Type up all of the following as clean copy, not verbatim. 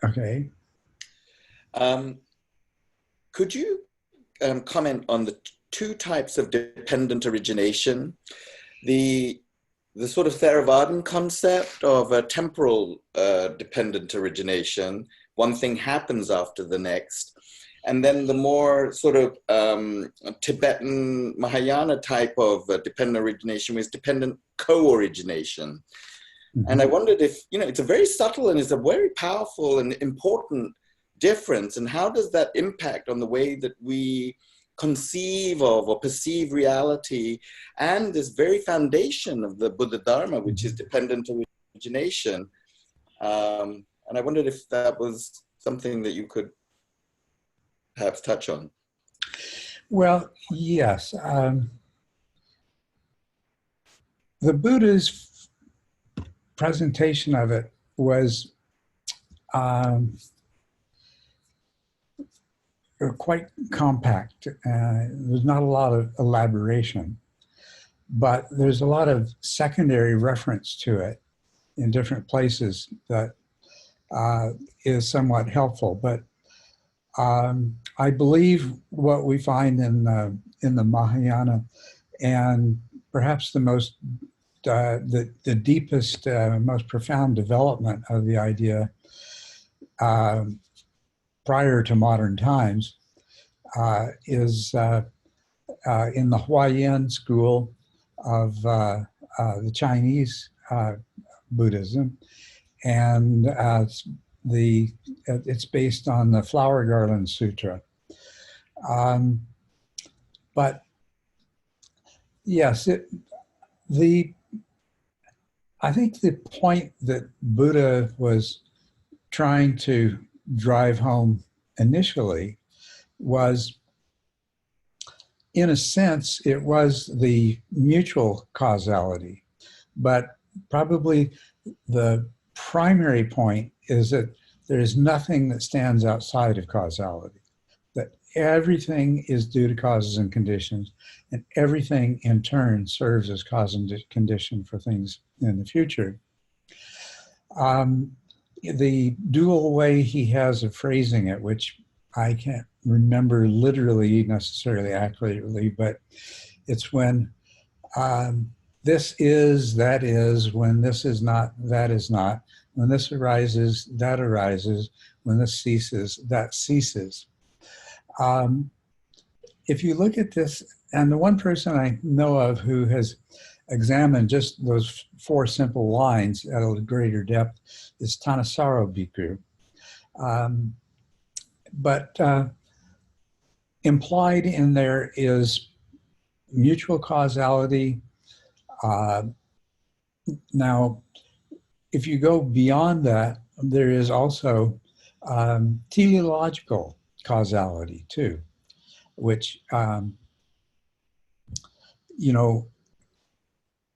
Okay. Could you comment on the two types of dependent origination? The sort of Theravadin concept of a temporal dependent origination, one thing happens after the next, and then the more sort of Tibetan Mahayana type of dependent origination was dependent co-origination. Mm-hmm. And I wondered if, it's a very subtle and it's a very powerful and important difference, and how does that impact on the way that we conceive of or perceive reality and this very foundation of the Buddha Dharma, which is dependent origination. And I wondered if that was something that you could perhaps touch on. Well, yes. The Buddha's presentation of it was quite compact. There's not a lot of elaboration, but there's a lot of secondary reference to it in different places that is somewhat helpful. But I believe what we find in the Mahayana, and perhaps the deepest, most profound development of the idea prior to modern times is in the Huayan school of the Chinese Buddhism, and it's based on the Flower Garland Sutra. But yes, I think the point that Buddha was trying to drive home initially was, in a sense, it was the mutual causality. But probably the primary point is that there is nothing that stands outside of causality, that everything is due to causes and conditions, and everything in turn serves as cause and condition for things in the future. The dual way he has of phrasing it, which I can't remember literally necessarily accurately, but it's when this is, that is, when this is not, that is not, when this arises, that arises, when this ceases, that ceases. If you look at this, and the one person I know of who has examined just those four simple lines at a greater depth is Thanissaro Bhikkhu. But implied in there is mutual causality. Now, if you go beyond that, there is also teleological causality too, which,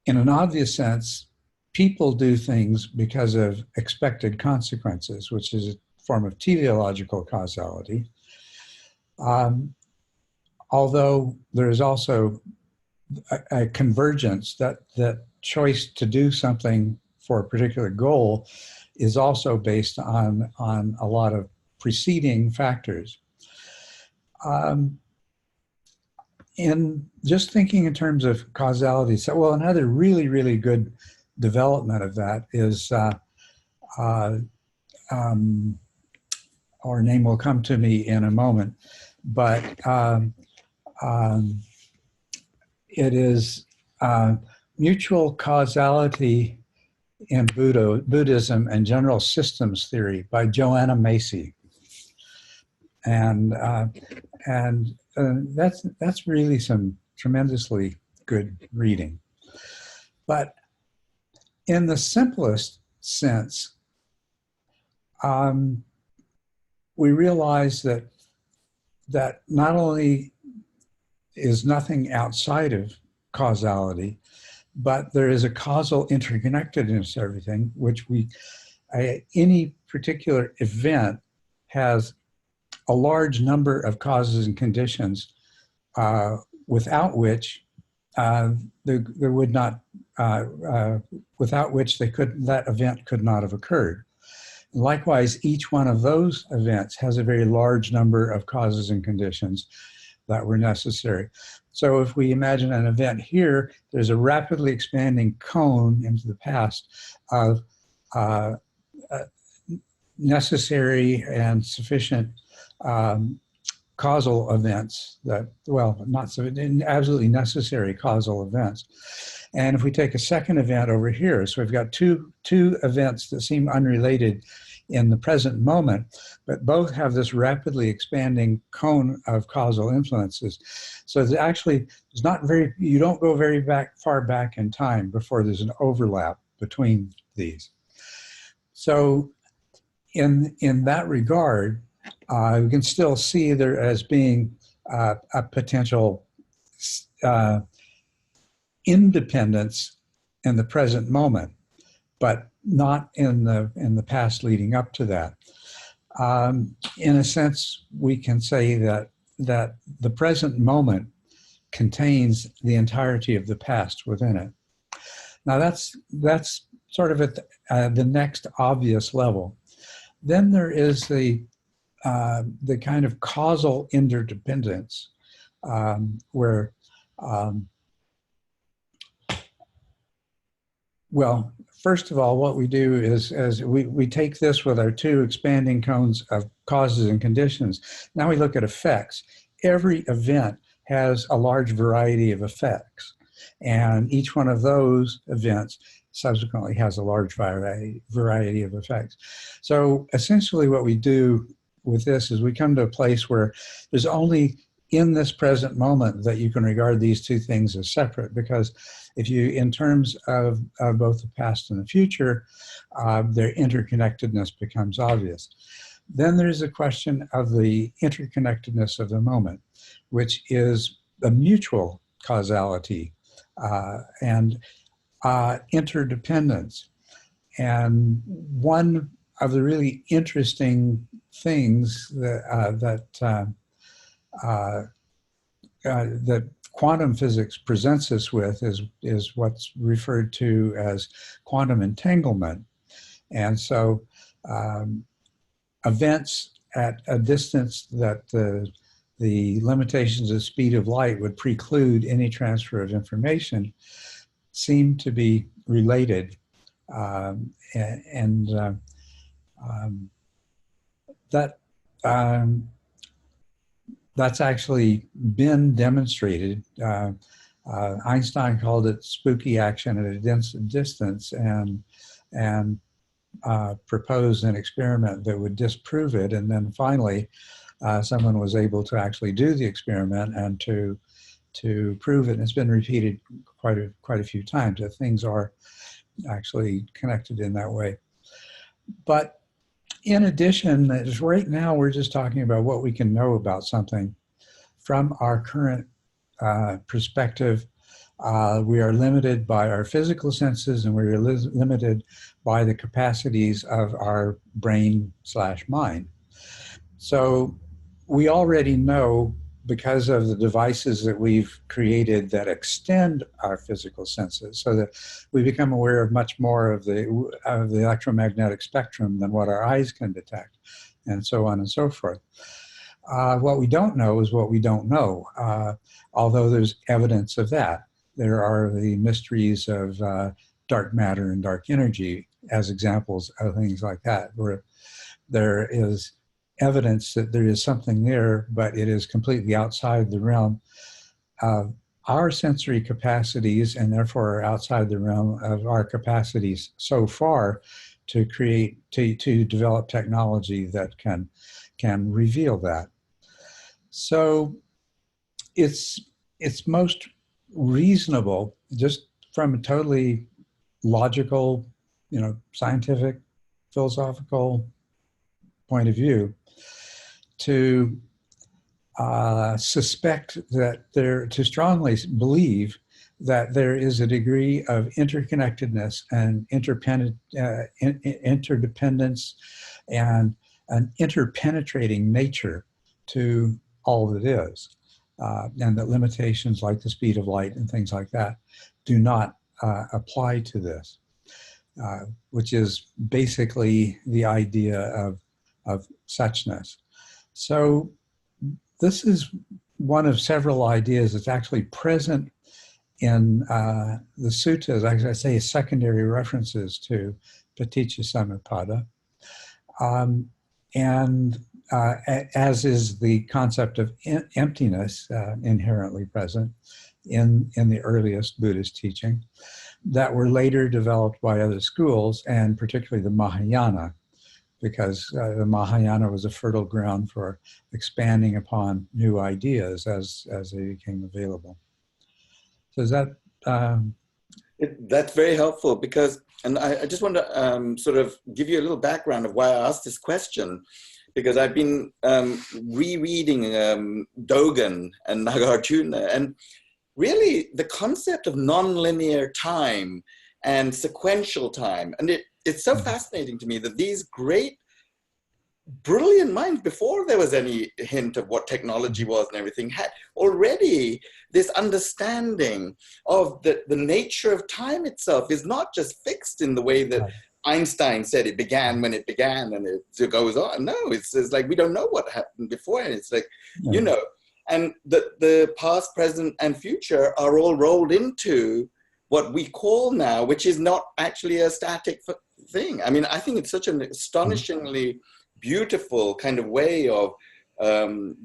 in an obvious sense, people do things because of expected consequences, which is a form of teleological causality. Although there is also a convergence that choice to do something for a particular goal is also based on a lot of preceding factors. In just thinking in terms of causality, so well, another really, really good development of that is, our name will come to me in a moment, but it is mutual causality in Buddhism and general systems theory by Joanna Macy, and that's really some tremendously good reading. But in the simplest sense, we realize that not only is nothing outside of causality, but there is a causal interconnectedness to everything, which any particular event has a large number of causes and conditions without which there would not, without which that event could not have occurred. likewise, each one of those events has a very large number of causes and conditions that were necessary. So if we imagine an event here, there's a rapidly expanding cone into the past of necessary and sufficient causal events that, well, not so, absolutely necessary causal events. And if we take a second event over here, so we've got two events that seem unrelated in the present moment, but both have this rapidly expanding cone of causal influences. So it's actually, it's not very, you don't go very far back in time before there's an overlap between these. So in that regard, we can still see there as being a potential independence in the present moment, but not in the past leading up to that. In a sense, we can say that the present moment contains the entirety of the past within it. Now that's sort of at the next obvious level. Then there is the kind of causal interdependence where, well, first of all, what we do is we take this with our two expanding cones of causes and conditions. Now we look at effects. Every event has a large variety of effects, and each one of those events subsequently has a large variety of effects. So essentially what we do with this is we come to a place where there's only in this present moment that you can regard these two things as separate, because if you, in terms of both the past and the future, their interconnectedness becomes obvious. Then there's a question of the interconnectedness of the moment, which is a mutual causality and interdependence. And one of the really interesting things that quantum physics presents us with is what's referred to as quantum entanglement. And so events at a distance that the limitations of speed of light would preclude any transfer of information seem to be related. That's actually been demonstrated. Einstein called it spooky action at a distance, and proposed an experiment that would disprove it. And then finally, someone was able to actually do the experiment and to prove it. And it's been repeated quite a few times that things are actually connected in that way. But in addition, right now we're just talking about what we can know about something. From our current perspective, we are limited by our physical senses, and we're limited by the capacities of our brain/mind. So we already know, because of the devices that we've created that extend our physical senses, so that we become aware of much more of the electromagnetic spectrum than what our eyes can detect, and so on and so forth. What we don't know is what we don't know, although there's evidence of that. There are the mysteries of dark matter and dark energy as examples of things like that, where there is evidence that there is something there, but it is completely outside the realm of our sensory capacities, and therefore outside the realm of our capacities so far to create, to develop technology that can reveal that. So it's most reasonable, just from a totally logical, scientific, philosophical point of view, to suspect that to strongly believe that there is a degree of interconnectedness and interdependence and an interpenetrating nature to all that is, and that limitations like the speed of light and things like that do not apply to this. which is basically the idea of suchness. So this is one of several ideas that's actually present in the suttas, as I say, secondary references to Paticca Samuppada. And as is the concept of emptiness inherently present in the earliest Buddhist teaching, that were later developed by other schools, and particularly the Mahayana, because the Mahayana was a fertile ground for expanding upon new ideas as they became available. So is that... That's very helpful, because, and I just want to sort of give you a little background of why I asked this question, because I've been rereading Dogen and Nagarjuna, and really the concept of nonlinear time and sequential time. And it's so fascinating to me that these great, brilliant minds, before there was any hint of what technology was and everything, had already this understanding of the nature of time itself is not just fixed in the way that Einstein said it began when it began and it goes on. No, it's like we don't know what happened before. And it's like, you know, and the past, present, and future are all rolled into what we call now, which is not actually a static thing. I mean, I think it's such an astonishingly beautiful kind of way of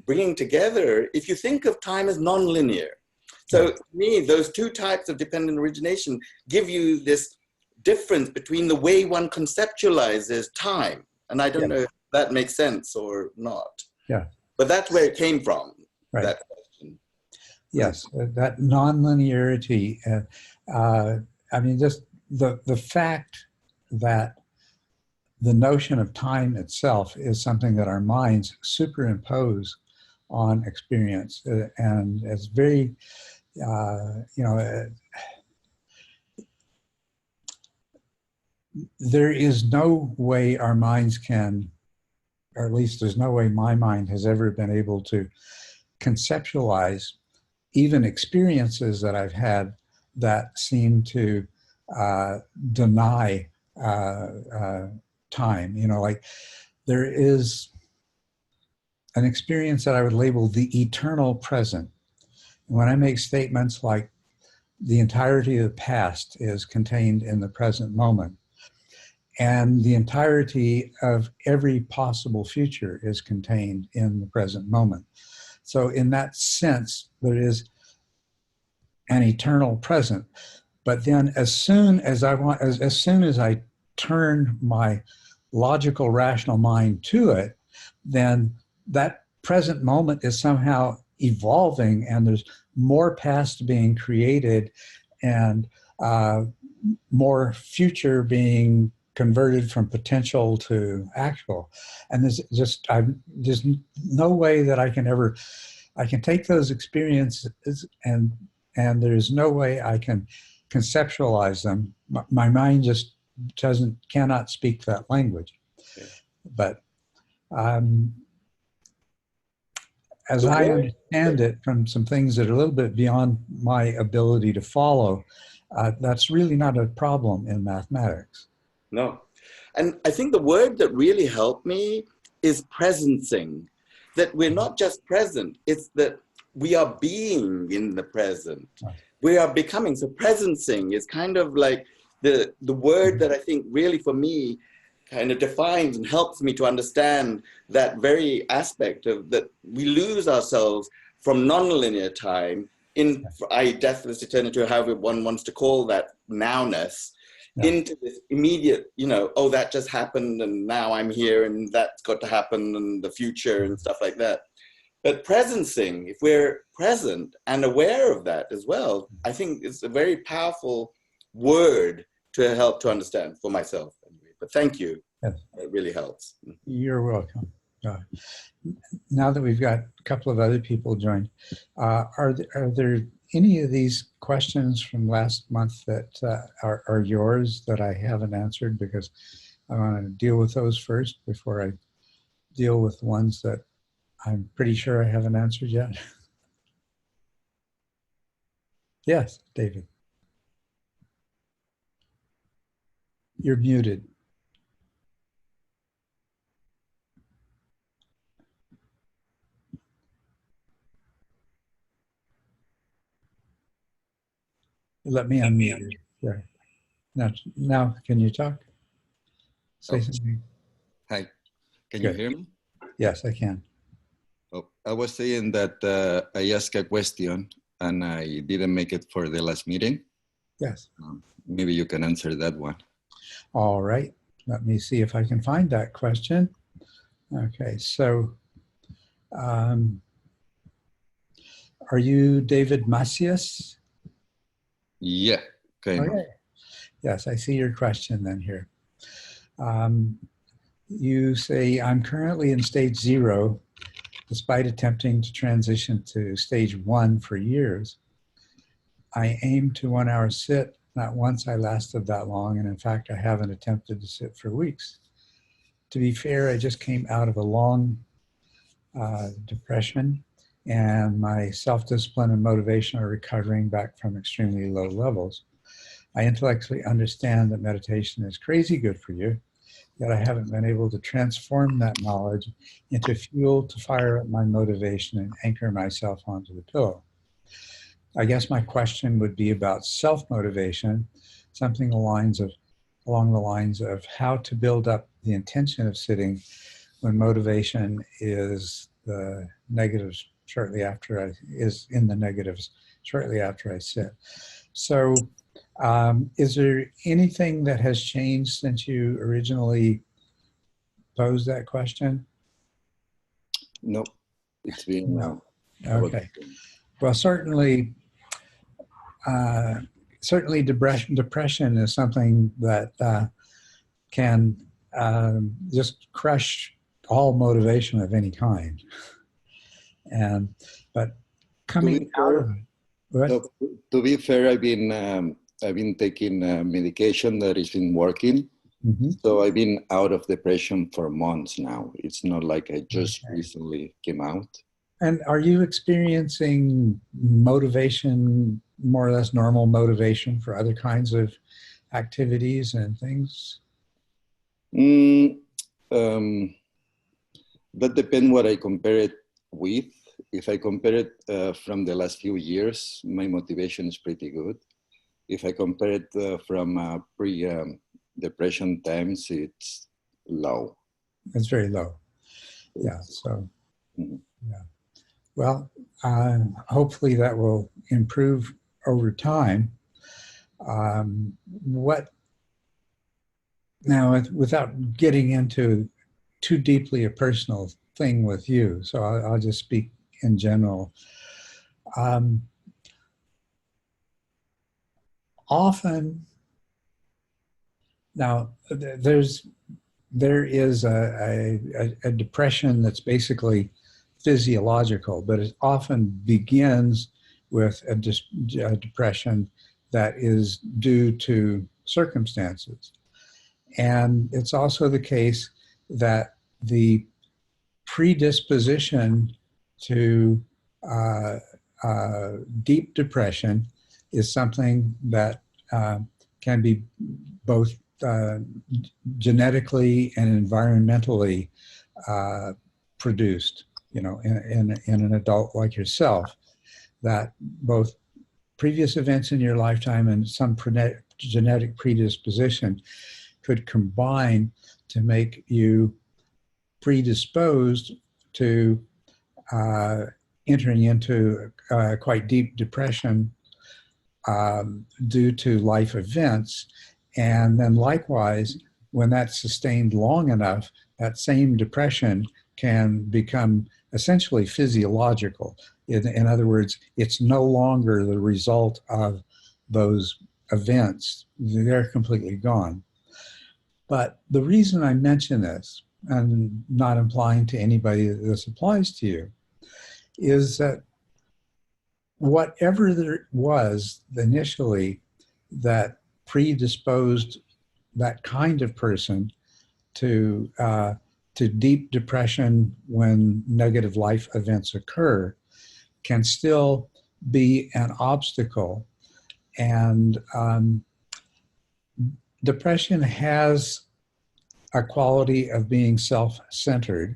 bringing together, if you think of time as nonlinear. So to me, those two types of dependent origination give you this difference between the way one conceptualizes time. And I don't know if that makes sense or not. Yeah. But that's where it came from, that question. Yes, that nonlinearity. I mean, just the fact that the notion of time itself is something that our minds superimpose on experience, and it's very, there is no way our minds can, or at least there's no way my mind has ever been able to conceptualize even experiences that I've had that seem to deny time. Like there is an experience that I would label the eternal present. When I make statements like the entirety of the past is contained in the present moment, and the entirety of every possible future is contained in the present moment. So in that sense, there is an eternal present. But then as soon as I turn my logical, rational mind to it, then that present moment is somehow evolving, and there's more past being created and more future being converted from potential to actual. And there's no way that I can take those experiences and there's no way I can conceptualize them. My mind just cannot speak that language. Yeah. But as I understand it from some things that are a little bit beyond my ability to follow, that's really not a problem in mathematics. No. And I think the word that really helped me is presencing. That we're not just present, it's that we are being in the present. Right. We are becoming. So presencing is kind of like the word that I think really for me kind of defines and helps me to understand that very aspect of that we lose ourselves from nonlinear time in deathless eternity, or however one wants to call that nowness, into this immediate, oh, that just happened and now I'm here and that's got to happen and the future and stuff like that. But presencing, if we're present and aware of that as well, I think it's a very powerful word to help to understand for myself. Anyway. But thank you. Yes. It really helps. You're welcome. Now that we've got a couple of other people joined, are there any of these questions from last month that are yours that I haven't answered? Because I want to deal with those first before I deal with ones that I'm pretty sure I haven't answered yet. Yes, David. You're muted. Let me unmute you. Sure. Now, can you talk? Say something. Hi, can Good. you hear me? Yes, I can. Oh, I was saying that I asked a question and I didn't make it for the last meeting. Yes. Maybe you can answer that one. All right. Let me see if I can find that question. Okay, so are you David Macias? Yeah, kind of. Okay. Yes, I see your question then here. You say, I'm currently in stage 0, despite attempting to transition to stage 1 for years. I aim to 1 hour sit. Not once I lasted that long, and in fact, I haven't attempted to sit for weeks. To be fair, I just came out of a long depression, and my self-discipline and motivation are recovering back from extremely low levels. I intellectually understand that meditation is crazy good for you, yet I haven't been able to transform that knowledge into fuel to fire up my motivation and anchor myself onto the pillow. I guess my question would be about self-motivation, something along the lines of how to build up the intention of sitting when motivation is the negatives shortly after is in the negatives shortly after I sit. So is there anything that has changed since you originally posed that question? No, it's been No. Okay. Well, certainly depression is something that can just crush all motivation of any kind. But coming out of it. So, to be fair, I've been taking medication that has been working. Mm-hmm. So I've been out of depression for months now. It's not like I just recently came out. And are you experiencing motivation, more or less normal motivation for other kinds of activities and things? That depends what I compare it with. If I compare it from the last few years, my motivation is pretty good. If I compare it from pre-depression times, it's low. It's very low. Yeah, so, yeah. Well, hopefully that will improve over time. Now, without getting into too deeply a personal thing with you, so I'll just speak in general. Often, now there is a depression that's basically physiological, but it often begins with a depression that is due to circumstances. And it's also the case that the predisposition to deep depression is something that can be both genetically and environmentally produced, in an adult like yourself, that both previous events in your lifetime and some genetic predisposition could combine to make you predisposed to entering into quite deep depression due to life events. And then likewise, when that's sustained long enough, that same depression can become essentially physiological. In other words, it's no longer the result of those events. They're completely gone. But the reason I mention this, and not implying to anybody that this applies to you, is that whatever there was initially that predisposed that kind of person to deep depression when negative life events occur can still be an obstacle. And depression has a quality of being self-centered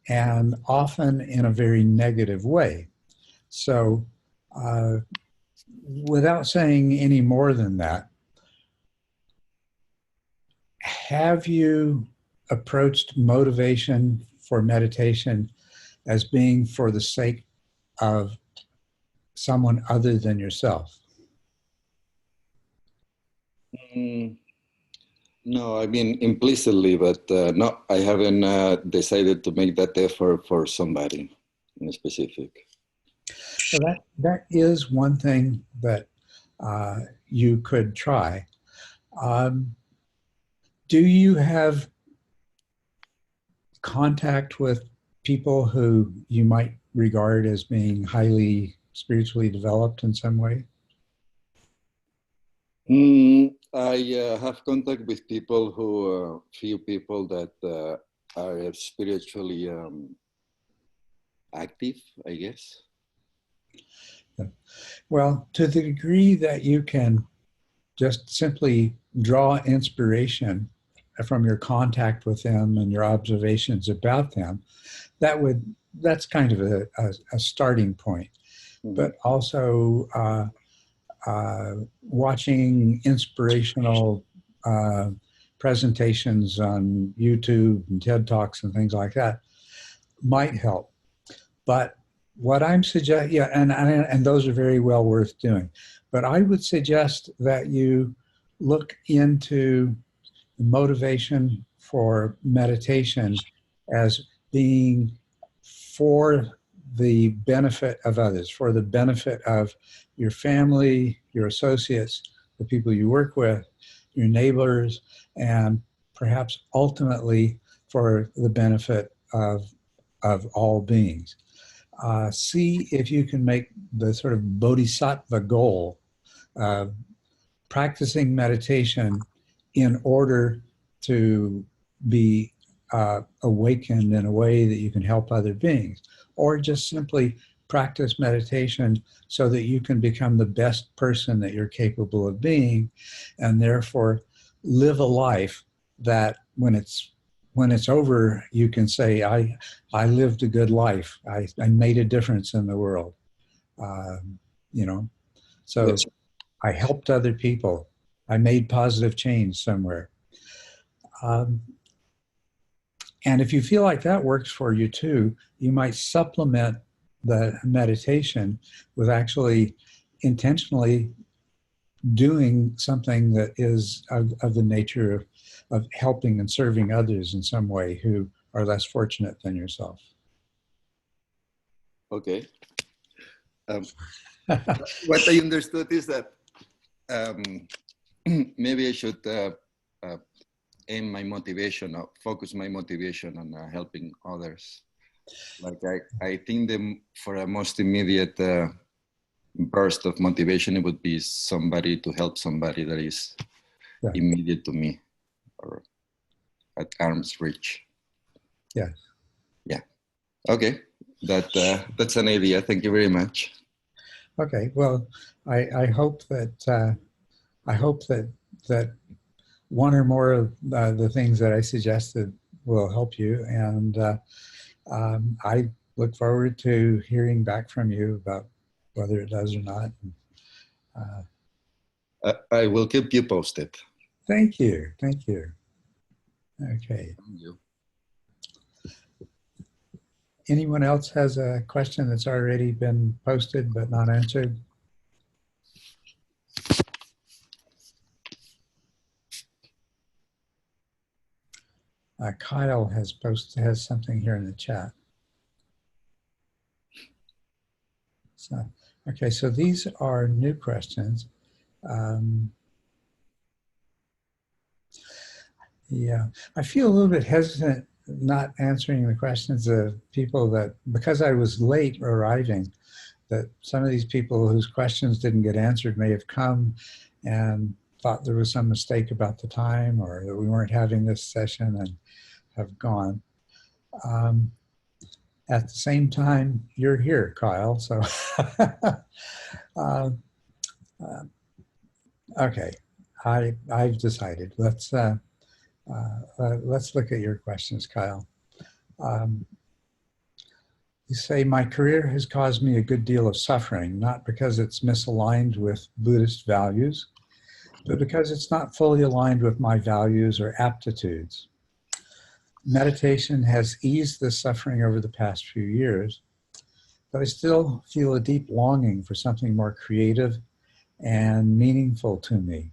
and often in a very negative way. So without saying any more than that, have you approached motivation for meditation as being for the sake of someone other than yourself? No, I mean implicitly, but no, I haven't decided to make that effort for somebody in specific. So that is one thing that you could try. Do you have contact with people who you might regard as being highly spiritually developed in some way? I have contact with people who, few people that are spiritually active, I guess. Well, to the degree that you can just simply draw inspiration from your contact with them and your observations about them, that's kind of a starting point. Mm-hmm. But also watching inspirational presentations on YouTube and TED Talks and things like that might help. But what I'm suggesting, yeah, and those are very well worth doing. But I would suggest that you look into motivation for meditation as being for the benefit of others, for the benefit of your family, your associates, the people you work with, your neighbors, and perhaps ultimately for the benefit of all beings. See if you can make the sort of bodhisattva goal of practicing meditation in order to be awakened in a way that you can help other beings, or just simply practice meditation so that you can become the best person that you're capable of being, and therefore live a life that when it's over, you can say, I lived a good life. I made a difference in the world. So yes. I helped other people. I made positive change somewhere. And if you feel like that works for you too, you might supplement the meditation with actually intentionally doing something that is of the nature of helping and serving others in some way who are less fortunate than yourself. Okay. What I understood is that maybe I should aim my motivation, or focus my motivation on helping others. Like I think for a most immediate burst of motivation, it would be somebody to help somebody that is immediate to me or at arm's reach. Yeah. Yeah. Okay. That's an idea. Thank you very much. Okay. Well, I hope that that one or more of the things that I suggested will help you, and I look forward to hearing back from you about whether it does or not. I will keep you posted. Thank you. Thank you. Okay. Thank you. Anyone else has a question that's already been posted but not answered? Kyle has something here in the chat. So, okay, so these are new questions. Yeah, I feel a little bit hesitant not answering the questions of people that, because I was late arriving, that some of these people whose questions didn't get answered may have come and thought there was some mistake about the time, or that we weren't having this session and have gone. At the same time, you're here, Kyle, so okay. I've decided. Let's look at your questions, Kyle. You say, my career has caused me a good deal of suffering, not because it's misaligned with Buddhist values, but because it's not fully aligned with my values or aptitudes. Meditation has eased this suffering over the past few years, but I still feel a deep longing for something more creative and meaningful to me.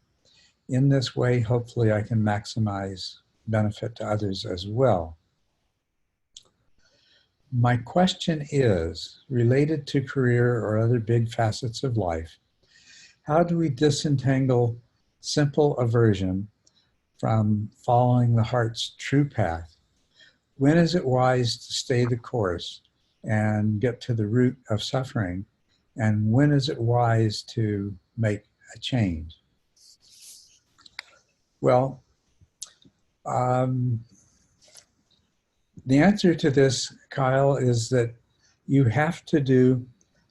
In this way, hopefully I can maximize benefit to others as well. My question is, related to career or other big facets of life, how do we disentangle simple aversion from following the heart's true path? When is it wise to stay the course and get to the root of suffering? And when is it wise to make a change? Well, the answer to this, Kyle, is that you have to do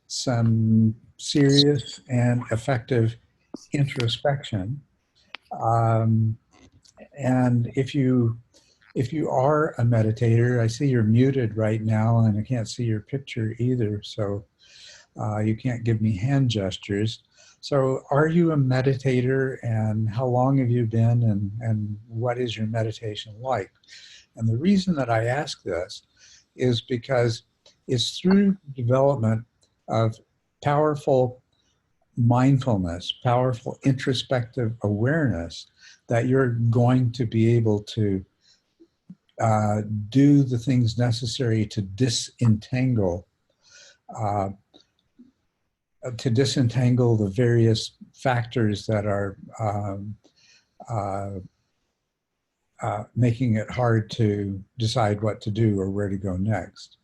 some serious and effective introspection. And if you are a meditator, I see you're muted right now and I can't see your picture either, so you can't give me hand gestures. So are you a meditator, and how long have you been, and what is your meditation like? And the reason that I ask this is because it's through development of powerful mindfulness, powerful introspective awareness, that you're going to be able to do the things necessary to disentangle the various factors that are making it hard to decide what to do or where to go next.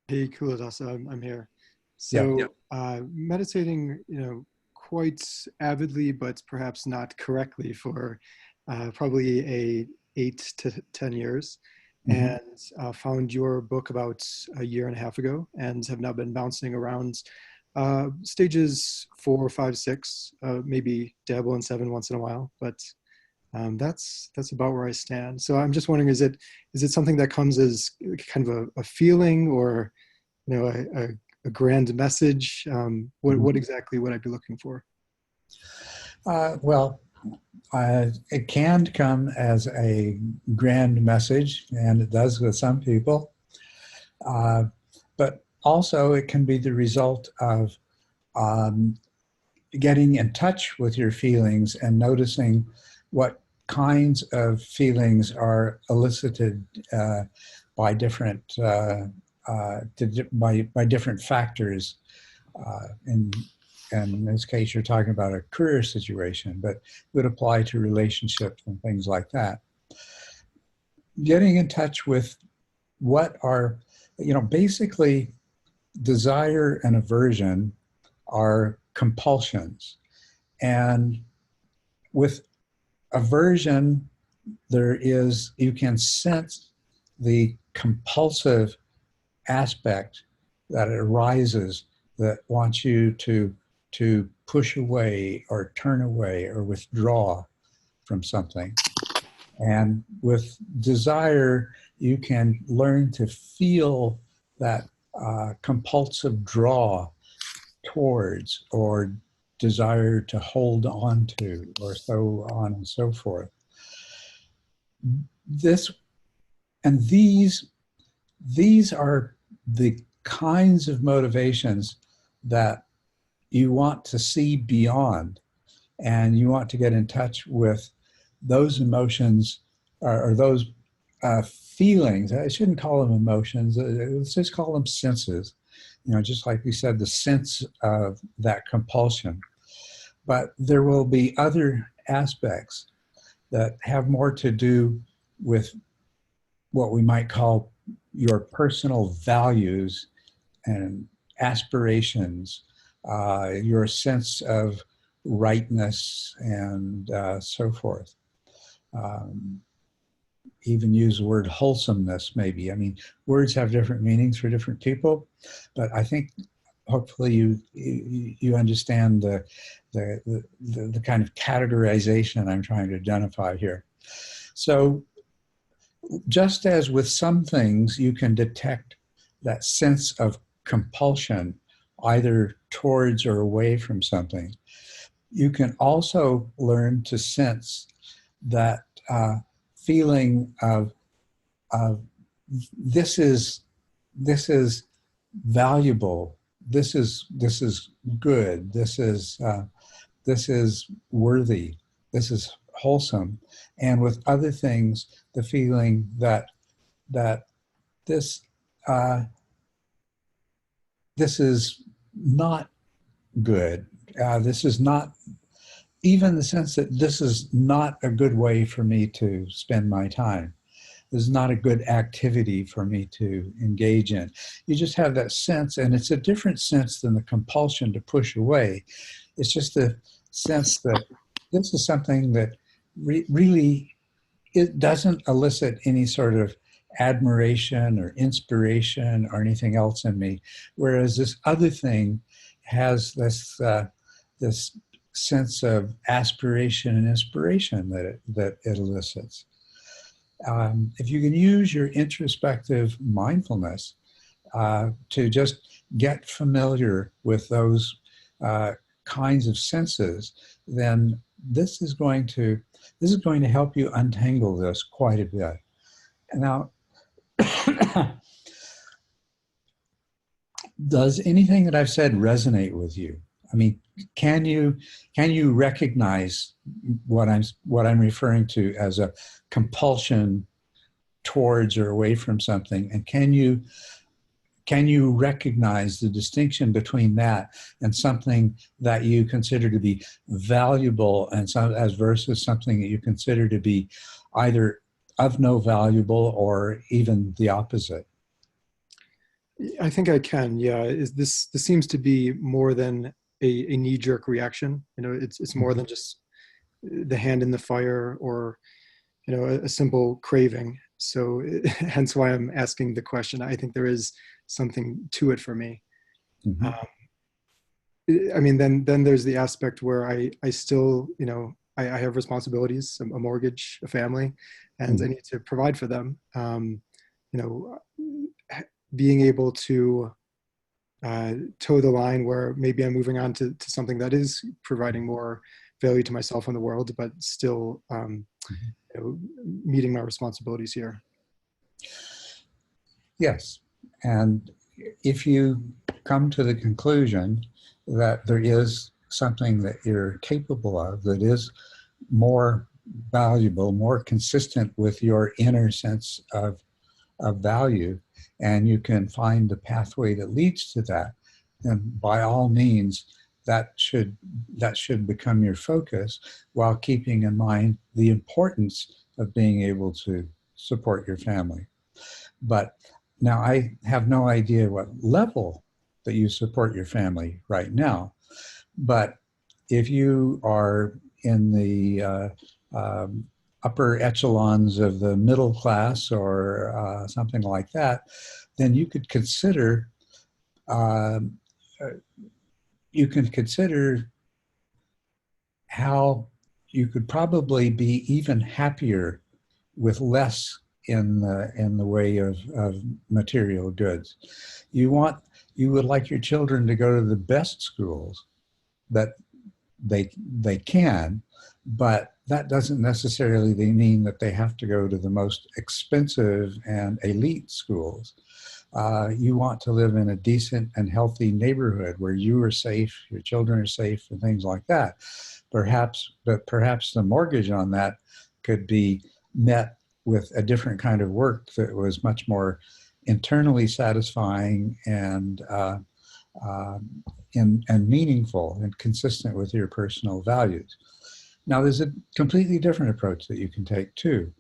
Hey, Culadasa, I'm here. So meditating, quite avidly, but perhaps not correctly for probably 8 to 10 years. And found your book about a year and a half ago, and have now been bouncing around stages 4, 5, 6, maybe dabble in 7 once in a while, but that's about where I stand. So I'm just wondering, is it something that comes as kind of a feeling, or a grand message? What exactly would I be looking for? Well, it can come as a grand message, and it does with some people. But also it can be the result of getting in touch with your feelings and noticing what kinds of feelings are elicited by different by different factors. And in this case, you're talking about a career situation, but it would apply to relationships and things like that. Getting in touch with what are, basically desire and aversion are compulsions. And with aversion, you can sense the compulsive aspect that arises that wants you to push away or turn away or withdraw from something. And with desire, you can learn to feel that compulsive draw towards, or desire to hold on to, or so on and so forth. These are the kinds of motivations that you want to see beyond, and you want to get in touch with those emotions or those feelings. I shouldn't call them emotions. Let's just call them senses. Just like we said, the sense of that compulsion. But there will be other aspects that have more to do with what we might call your personal values and aspirations, your sense of rightness, and so forth. Even use the word wholesomeness, maybe. I mean, words have different meanings for different people, but I think hopefully you understand the kind of categorization I'm trying to identify here. So just as with some things you can detect that sense of compulsion either towards or away from something, you can also learn to sense that feeling of this is valuable, this is good, this is worthy, this is wholesome, and with other things, the feeling that this this is not good. This is not, even the sense that this is not a good way for me to spend my time. This is not a good activity for me to engage in. You just have that sense, and it's a different sense than the compulsion to push away. It's just the sense that this is something that really, it doesn't elicit any sort of admiration or inspiration or anything else in me, whereas this other thing has this this sense of aspiration and inspiration that it elicits. If you can use your introspective mindfulness to just get familiar with those kinds of senses, then this is going to help you untangle this quite a bit. Now, does anything that I've said resonate with you? I mean, can you recognize what I'm referring to as a compulsion towards or away from something, and can you recognize the distinction between that and something that you consider to be valuable, and as versus something that you consider to be either of no valuable or even the opposite? I think I can. Yeah, this seems to be more than a knee-jerk reaction. It's more than just the hand in the fire or a simple craving. So hence why I'm asking the question. I think there is something to it for me. Mm-hmm. I mean, then there's the aspect where I still, I have responsibilities, a mortgage, a family, and I need to provide for them. Being able to toe the line where maybe I'm moving on to something that is providing more value to myself and the world, but still meeting my responsibilities here. Yes. And if you come to the conclusion that there is something that you're capable of that is more valuable, more consistent with your inner sense of value, and you can find the pathway that leads to that, then by all means, that should become your focus, while keeping in mind the importance of being able to support your family. But now I have no idea what level that you support your family right now, but if you are in the upper echelons of the middle class or something like that, then you could consider how you could probably be even happier with less in the way of material goods. You would like your children to go to the best schools that they can, but that doesn't necessarily mean that they have to go to the most expensive and elite schools. You want to live in a decent and healthy neighborhood where you are safe, your children are safe, and things like that. Perhaps the mortgage on that could be met with a different kind of work that was much more internally satisfying and meaningful and consistent with your personal values. Now, there's a completely different approach that you can take too.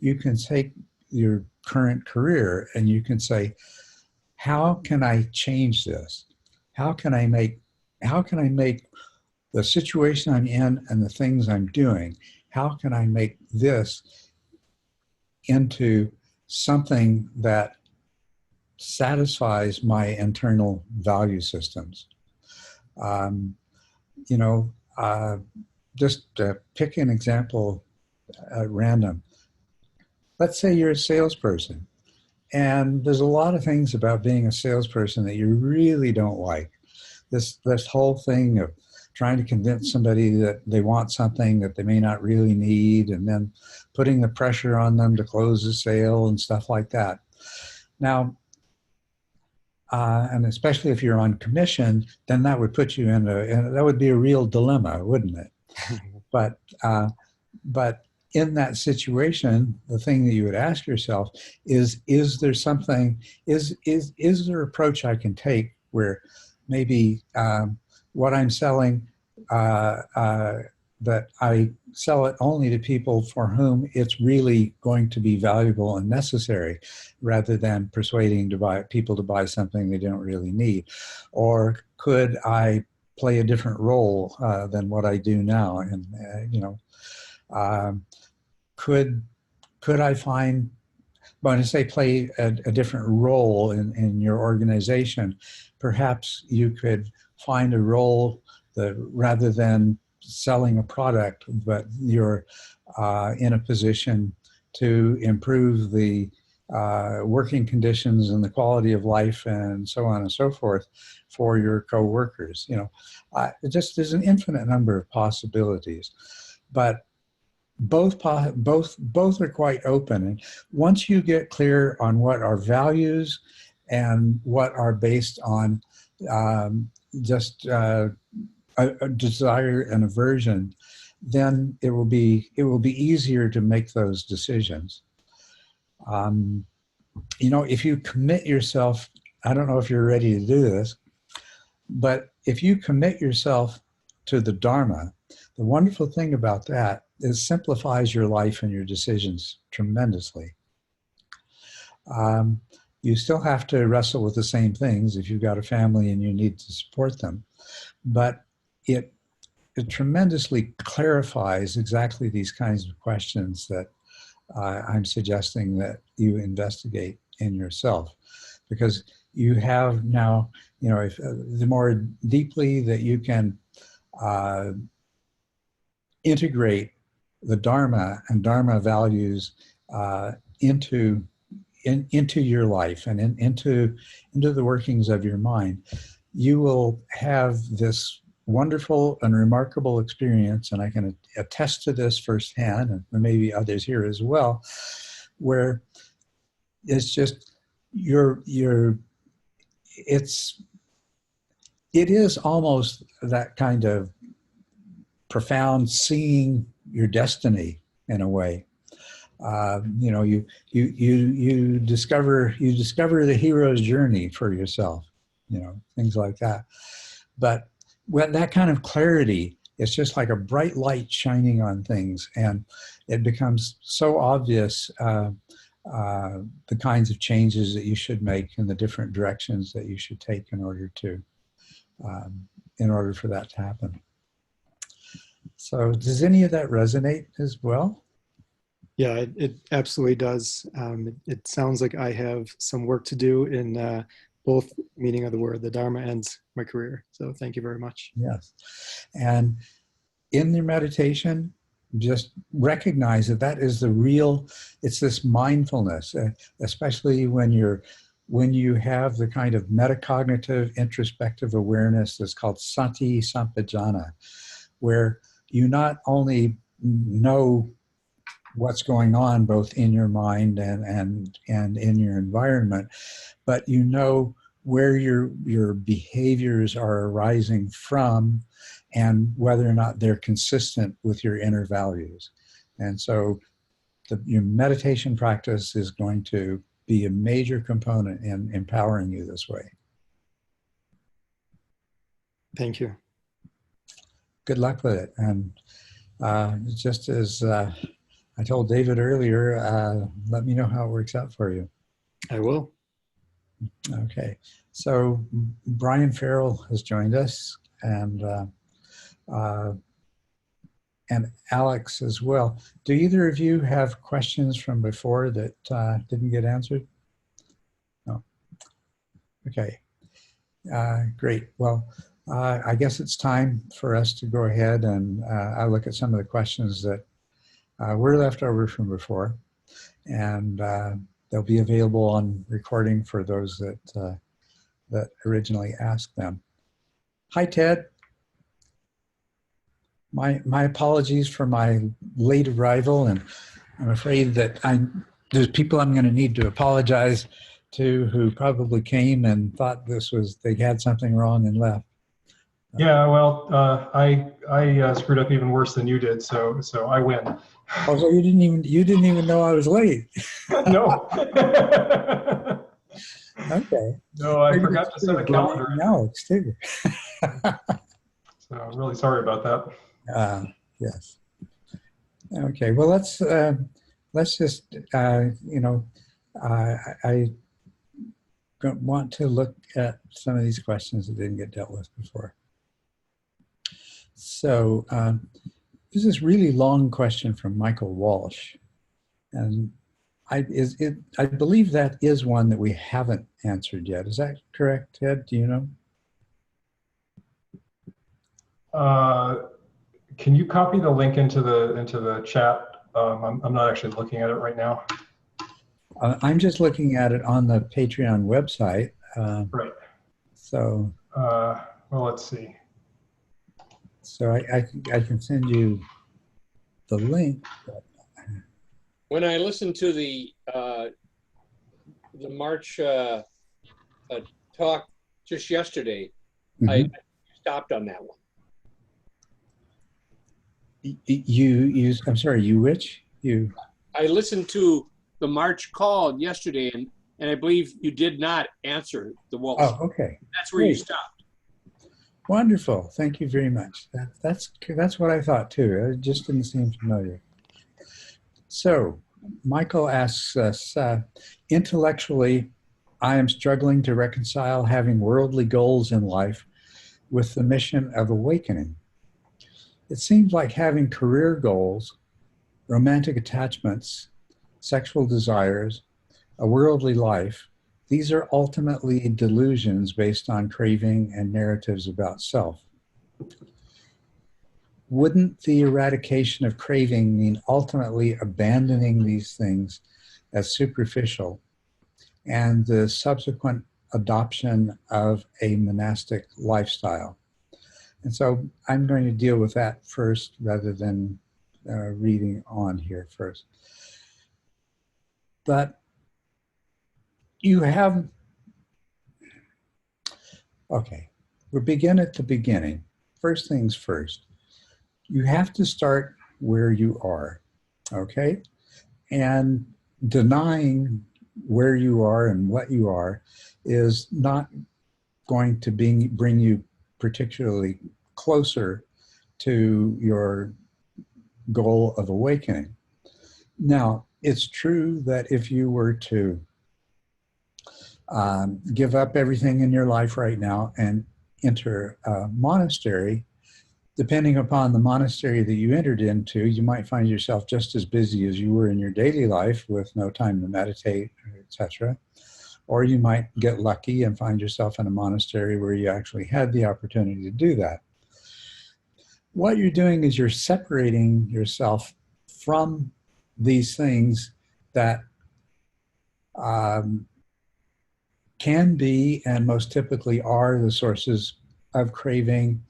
You can take your current career and you can say, how can I change this? How can I make the situation I'm in and the things I'm doing, how can I make this into something that satisfies my internal value systems. You know, just pick an example at random. Let's say you're a salesperson, and there's a lot of things about being a salesperson that you really don't like. This whole thing of trying to convince somebody that they want something that they may not really need, and then putting the pressure on them to close the sale and stuff like that. Now, and especially if you're on commission, then that would put you in that would be a real dilemma, wouldn't it? But in that situation, the thing that you would ask yourself is there something, is there an approach I can take where maybe what I'm selling, that I sell it only to people for whom it's really going to be valuable and necessary, rather than persuading people to buy something they don't really need? Or could I play a different role than what I do now? And could I find, when I say play a different role in your organization, perhaps you could find a role that, rather than selling a product, but you're in a position to improve the working conditions and the quality of life and so on and so forth for your co-workers. You know, there's an infinite number of possibilities, but both are quite open. And once you get clear on what are values and what are based on just a desire and aversion, then it will be easier to make those decisions. You know, if you commit yourself, I don't know if you're ready to do this, but if you commit yourself to the Dharma, the wonderful thing about that is it simplifies your life and your decisions tremendously. You still have to wrestle with the same things if you've got a family and you need to support them, but it tremendously clarifies exactly these kinds of questions that I'm suggesting that you investigate in yourself, because you have now, you know, the more deeply that you can integrate the Dharma and Dharma values into your life and into the workings of your mind, you will have this wonderful and remarkable experience, and I can attest to this firsthand, and maybe others here as well, where it's just it is almost that kind of profound seeing your destiny in a way. You know, you discover the hero's journey for yourself, you know, things like that. But when that kind of clarity, it's just like a bright light shining on things, and it becomes so obvious the kinds of changes that you should make and the different directions that you should take in order for that to happen. So does any of that resonate as well? Yeah, it absolutely does. It sounds like I have some work to do in both meaning of the word, the Dharma, and my career. So thank you very much. Yes. And in your meditation, just recognize that is the real, it's this mindfulness, especially when you have the kind of metacognitive introspective awareness that's called sati sampajana, where you not only know what's going on both in your mind and in your environment, but you know where your behaviors are arising from and whether or not they're consistent with your inner values. And so your meditation practice is going to be a major component in empowering you this way. Thank you. Good luck with it. And just as I told David earlier, let me know how it works out for you. I will. Okay. So Brian Farrell has joined us, and Alex as well. Do either of you have questions from before that didn't get answered? No. Okay. Great. Well, I guess it's time for us to go ahead and I look at some of the questions that were left over from before, and they'll be available on recording for those that originally asked them. Hi, Ted. My apologies for my late arrival, and I'm afraid that there's people I'm going to need to apologize to who probably came and thought they had something wrong and left. Yeah, well, I screwed up even worse than you did, so I win. Oh, so you didn't even know I was late. No. Okay. No, I forgot to set a calendar. Alex too. So I'm really sorry about that. Yes. Okay. Well, let's just I want to look at some of these questions that didn't get dealt with before. So this is a really long question from Michael Walsh, and I believe that is one that we haven't answered yet. Is that correct, Ted? Do you know? Can you copy the link into the chat? I'm not actually looking at it right now. I'm just looking at it on the Patreon website. Right. So. Well, let's see. So I can send you the link. When I listened to the March talk just yesterday, mm-hmm. I stopped on that one. I'm sorry, you which? You? I listened to the March call yesterday, and I believe you did not answer the Walsh. Oh, okay. That's where you stopped. Wonderful. Thank you very much. That's what I thought too. It just didn't seem familiar. So Michael asks us, intellectually, I am struggling to reconcile having worldly goals in life with the mission of awakening. It seems like having career goals, romantic attachments, sexual desires, a worldly life, these are ultimately delusions based on craving and narratives about self. Wouldn't the eradication of craving mean ultimately abandoning these things as superficial and the subsequent adoption of a monastic lifestyle? And so I'm going to deal with that first rather than reading on here first. But you have, okay, we'll begin at the beginning. First things first, you have to start where you are, okay? And denying where you are and what you are is not going to bring you particularly closer to your goal of awakening. Now, it's true that if you were to give up everything in your life right now and enter a monastery, depending upon the monastery that you entered into, you might find yourself just as busy as you were in your daily life with no time to meditate, etc. Or you might get lucky and find yourself in a monastery where you actually had the opportunity to do that. What you're doing is you're separating yourself from these things that can be and most typically are the sources of craving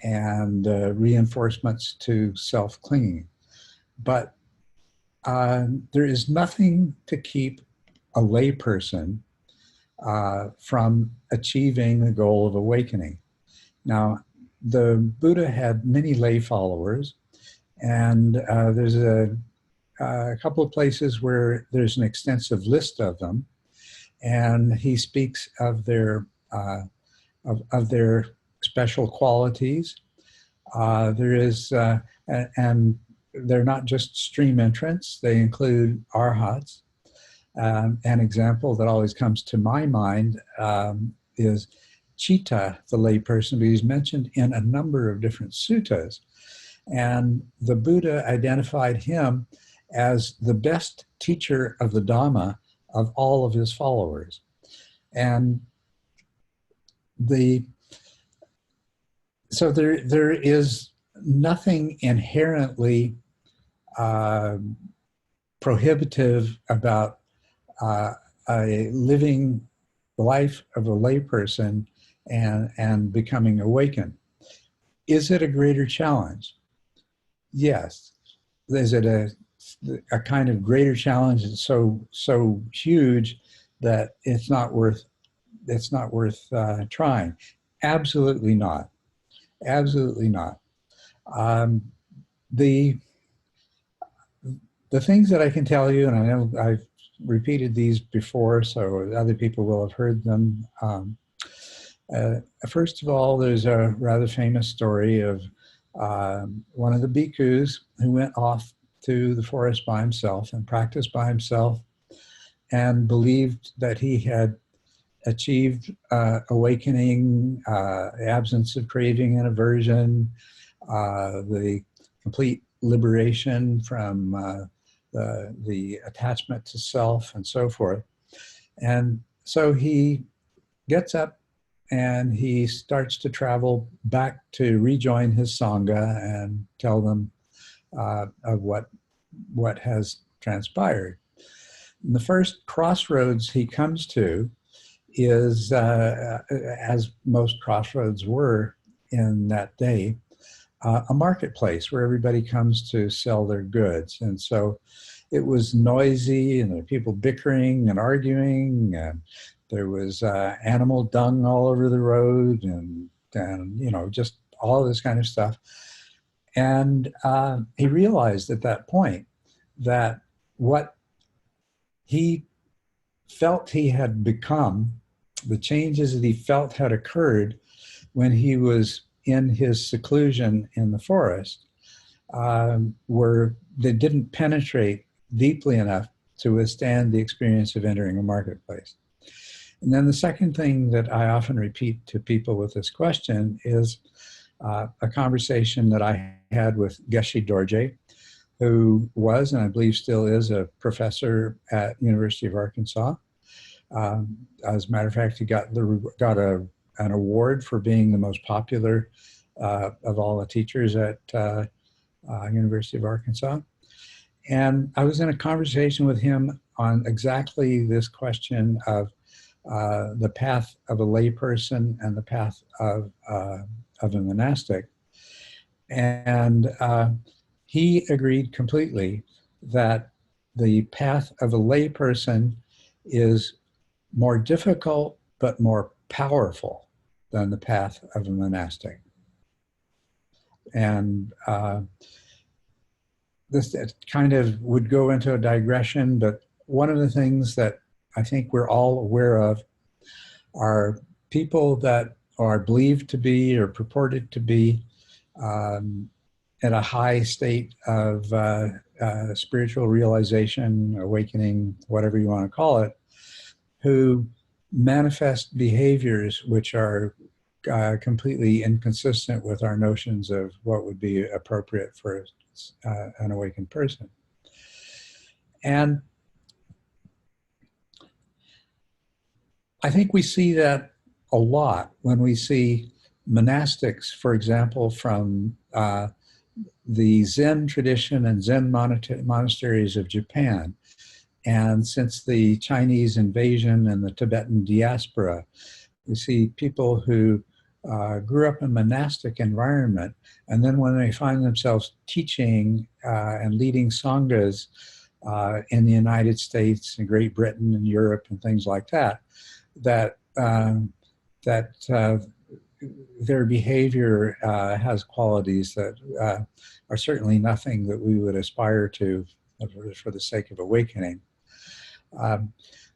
and reinforcements to self-clinging. But there is nothing to keep a layperson from achieving the goal of awakening. Now, the Buddha had many lay followers, and there's a couple of places where there's an extensive list of them, and he speaks of their special qualities. There is, and they're not just stream entrants; they include arhats. An example that always comes to my mind is Chitta, the layperson, who is mentioned in a number of different suttas. And the Buddha identified him as the best teacher of the Dhamma of all of his followers. And so there is nothing inherently prohibitive about a living life of a layperson and becoming awakened. Is it a greater challenge? Yes. Is it a kind of greater challenge that's so huge that it's not worth trying? Absolutely not. Absolutely not. The things that I can tell you, and I know I've repeated these before, so other people will have heard them. First of all, there's a rather famous story of one of the bhikkhus who went off to the forest by himself and practiced by himself and believed that he had achieved awakening, absence of craving and aversion, the complete liberation from the attachment to self and so forth. And so he gets up and he starts to travel back to rejoin his Sangha and tell them of what has transpired. And the first crossroads he comes to is, as most crossroads were in that day, a marketplace where everybody comes to sell their goods. And so it was noisy, and there were people bickering and arguing, and there was animal dung all over the road, and you know, just all this kind of stuff. And he realized at that point that what he felt he had become, the changes that he felt had occurred when he was in his seclusion in the forest, they didn't penetrate deeply enough to withstand the experience of entering a marketplace. And then the second thing that I often repeat to people with this question is a conversation that I had with Geshe Dorje, who was, and I believe still is, a professor at University of Arkansas. As a matter of fact, he got an award for being the most popular of all the teachers at University of Arkansas. And I was in a conversation with him on exactly this question of the path of a layperson and the path of a monastic. And he agreed completely that the path of a layperson is more difficult but more powerful than the path of a monastic. And this kind of would go into a digression, but one of the things that I think we're all aware of are people that are believed to be or purported to be at a high state of spiritual realization, awakening, whatever you want to call it, who manifest behaviors which are completely inconsistent with our notions of what would be appropriate for an awakened person. And I think we see that a lot when we see monastics, for example, from the Zen tradition and Zen monasteries of Japan. And since the Chinese invasion and the Tibetan diaspora, we see people who grew up in a monastic environment, and then when they find themselves teaching and leading sanghas in the United States and Great Britain and Europe and things like that, their behavior has qualities that are certainly nothing that we would aspire to for the sake of awakening.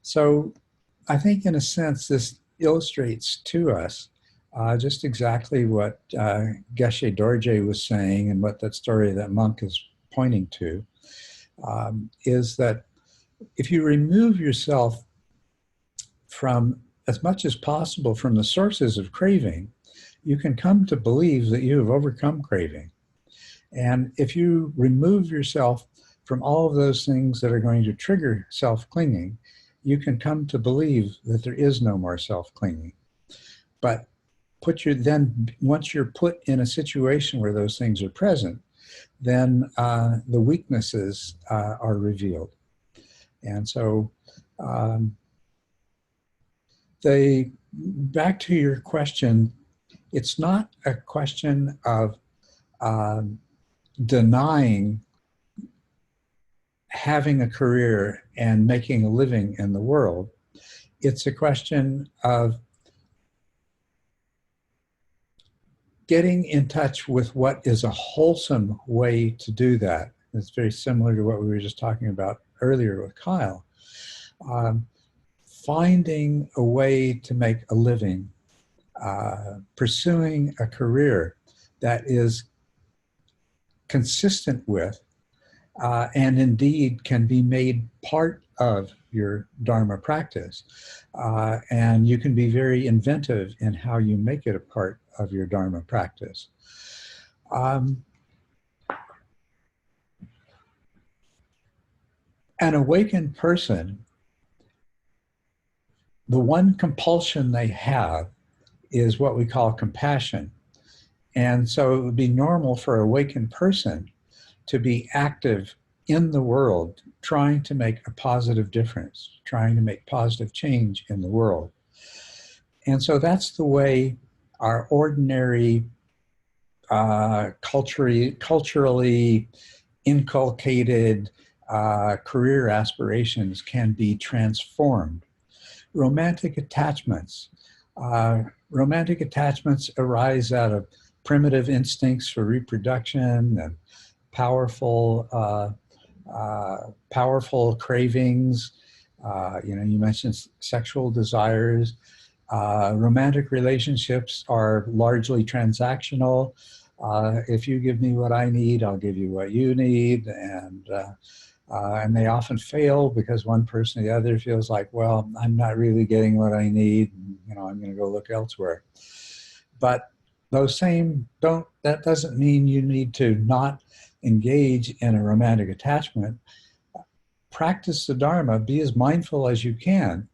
So I think in a sense this illustrates to us just exactly what Geshe Dorje was saying, and what that story of that monk is pointing to, is that if you remove yourself from, as much as possible, from the sources of craving, you can come to believe that you have overcome craving. And if you remove yourself from all of those things that are going to trigger self-clinging, you can come to believe that there is no more self-clinging. But once you're put in a situation where those things are present, then the weaknesses are revealed. And so back to your question, it's not a question of denying having a career and making a living in the world. It's a question of getting in touch with what is a wholesome way to do that. It's very similar to what we were just talking about earlier with Kyle. Finding a way to make a living, pursuing a career that is consistent with and indeed can be made part of your Dharma practice. And you can be very inventive in how you make it a part of your Dharma practice. An awakened person, the one compulsion they have is what we call compassion. And so it would be normal for an awakened person to be active in the world, trying to make a positive difference, trying to make positive change in the world. And so that's the way our ordinary culturally inculcated career aspirations can be transformed. Romantic attachments. Romantic attachments arise out of primitive instincts for reproduction and powerful cravings. You mentioned sexual desires. Romantic relationships are largely transactional. If you give me what I need, I'll give you what you need. And they often fail because one person or the other feels like, well, I'm not really getting what I need. I'm going to go look elsewhere. But that doesn't mean you need to not engage in a romantic attachment. Practice the Dharma, be as mindful as you can.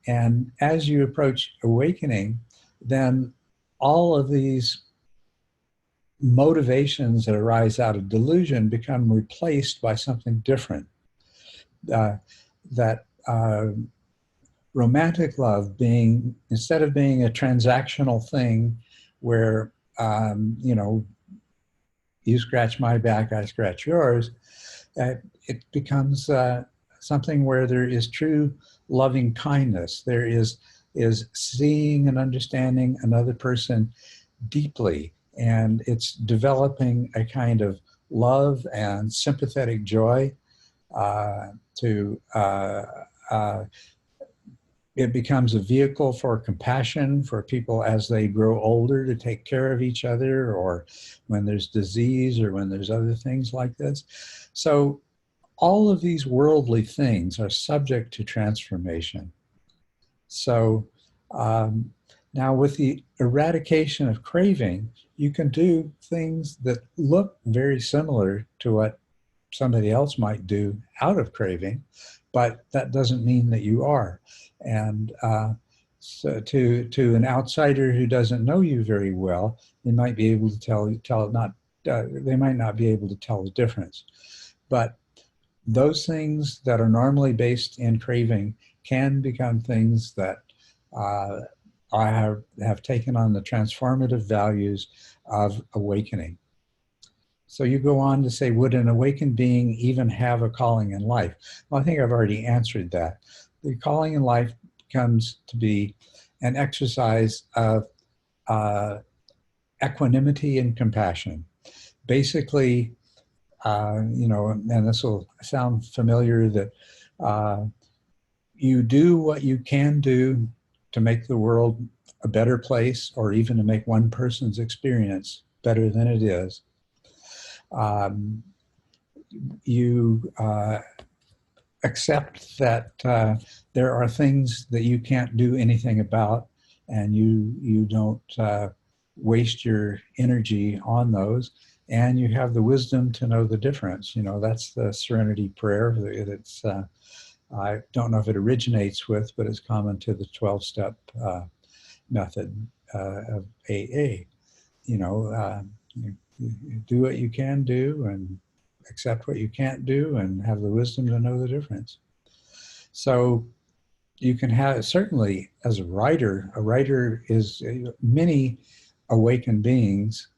And as you approach awakening, then all of these motivations that arise out of delusion become replaced by something different. Romantic love instead of being a transactional thing where, you scratch my back, I scratch yours, it becomes something where there is true loving kindness. There is seeing and understanding another person deeply, and it's developing a kind of love and sympathetic joy. It becomes a vehicle for compassion for people as they grow older to take care of each other, or when there's disease or when there's other things like this. So all of these worldly things are subject to transformation. So now with the eradication of craving, you can do things that look very similar to what somebody else might do out of craving, but that doesn't mean that you are. And so to an outsider who doesn't know you very well, they might be able to they might not be able to tell the difference. But those things that are normally based in craving can become things that have taken on the transformative values of awakening. So you go on to say, would an awakened being even have a calling in life? Well, I think I've already answered that. The calling in life comes to be an exercise of equanimity and compassion. Basically, and this will sound familiar, that you do what you can do to make the world a better place, or even to make one person's experience better than it is. You accept that there are things that you can't do anything about, and you don't waste your energy on those, and you have the wisdom to know the difference. That's the serenity prayer. It's I don't know if it originates with, but it's common to the 12-step method. of AA. You know, you do what you can do and accept what you can't do and have the wisdom to know the difference. So you can have, certainly as a writer is, many awakened beings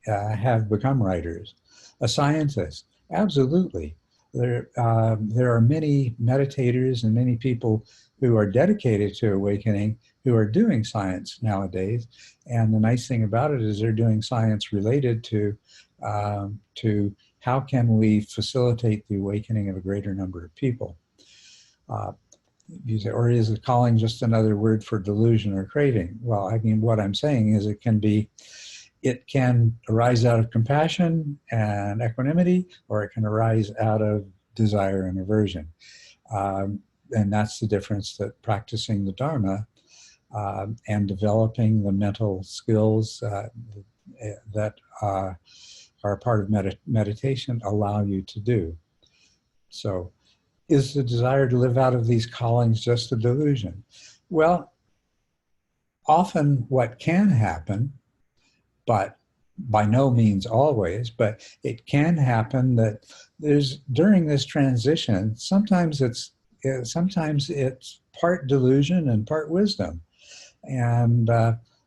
have become writers. A scientist, absolutely. There are many meditators and many people who are dedicated to awakening who are doing science nowadays. And the nice thing about it is they're doing science related to how can we facilitate the awakening of a greater number of people. You say, or is it calling just another word for delusion or craving? Well, I mean, what I'm saying is it can arise out of compassion and equanimity, or it can arise out of desire and aversion. And that's the difference that practicing the Dharma and developing the mental skills that are part of meditation allow you to do. So, is the desire to live out of these callings just a delusion? Well, often what can happen, but by no means always, but it can happen that during this transition, sometimes it's part delusion and part wisdom. And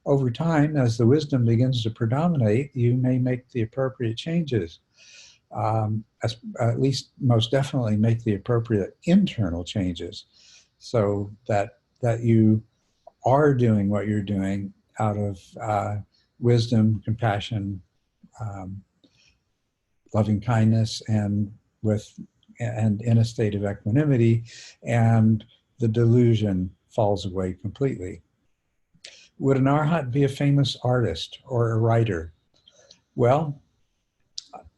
over time, as the wisdom begins to predominate, you may make the appropriate changes. At least most definitely make the appropriate internal changes so that you are doing what you're doing out of wisdom, compassion, loving kindness, and in a state of equanimity, and the delusion falls away completely. Would an arhat be a famous artist or a writer? Well,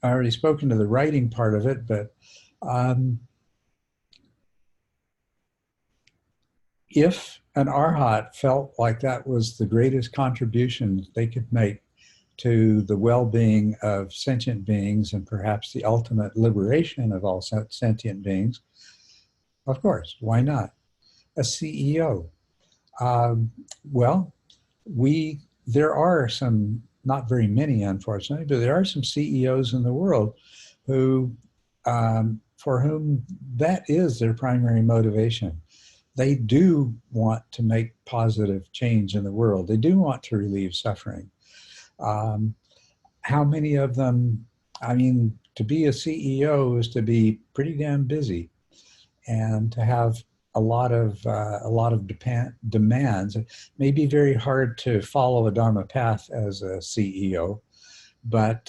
I already spoken to the writing part of it, but if an arhat felt like that was the greatest contribution they could make to the well-being of sentient beings and perhaps the ultimate liberation of all sentient beings, of course, why not? A CEO. Well, there are some, not very many, unfortunately, but there are some CEOs in the world who, for whom that is their primary motivation. They do want to make positive change in the world. They do want to relieve suffering. How many of them, I mean, to be a CEO is to be pretty damn busy and to have a lot of demands. It may be very hard to follow a Dharma path as a CEO, but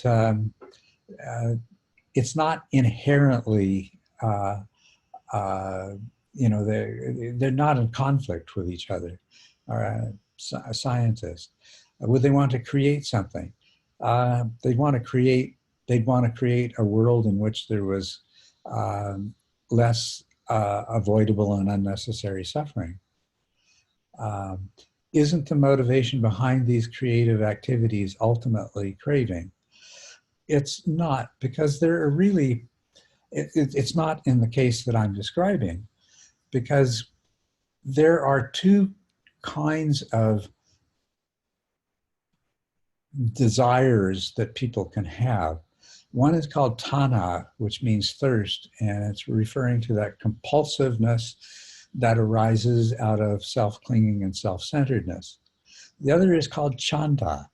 it's not inherently, they're not in conflict with each other. A scientist, would they want to create something? They'd want to create a world in which there was less avoidable and unnecessary suffering. Isn't the motivation behind these creative activities ultimately craving? It's not, because there are really, it's not in the case that I'm describing, because there are two kinds of desires that people can have. One is called tana, which means thirst, and it's referring to that compulsiveness that arises out of self-clinging and self-centeredness. The other is called chanda.